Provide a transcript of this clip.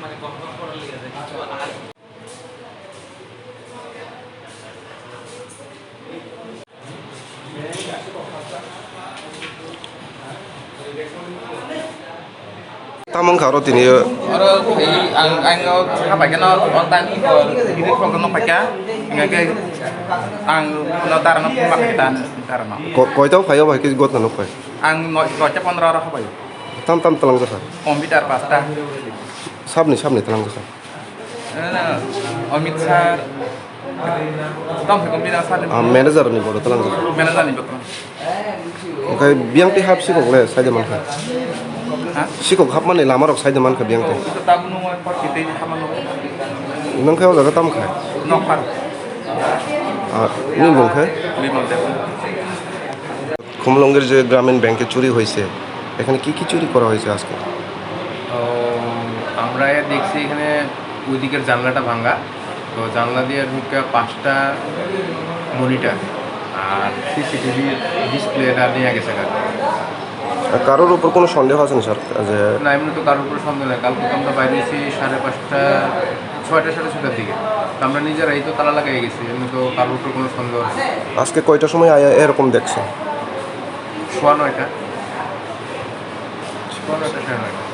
মানে কখন করার লেগে যায় Tamang karo tini Oro anh apa cái nó tan ini kok nó phải cá ngay cái ang nó tar nó mặc cái tan tar nó koi tau khayo ba ki got na no koi ang nói có chấp con ra không phải tam talang jasa computer pasta sabni talang jasa omit sar tom phải computer sar manager ni bodo talang jasa manager ni betul kai biang ti hap sikok le sai man kha sikok hap man lama rok sai man kha biang ti tetap nunggu pot kita ini sama nunggu nang khayo jaga tam khai nok par ni bong khai limang tep খুমলঙ্গের যে গ্রামীণ ব্যাংকে চুরি হয়েছে এখানে কি কি চুরি করা হয়েছে আজকে আমরা দেখছি এখানে ওইদিকের জানলাটা ভাঙা তো জানলা দিয়ে ঢুকে 5টা মনিটর আর সিসিটিভি ডিসপ্লেটা নিয়ে গেছে কারোর উপর কোনো সন্দেহ আছে না স্যার যে না এমনি তো কারোর উপর সন্দেহ নেই কালকে তো আমরা বাইরে এসেছি 5:30 6টা 6:30টার দিকে তো আমরা নিজেরাই তো তালা লাগাই গেছি এমনি তো কারোর উপর কোনো সন্দেহ নেই আজকে কয়টার সময় এরকম দেখছে 9:30 9:30 9:30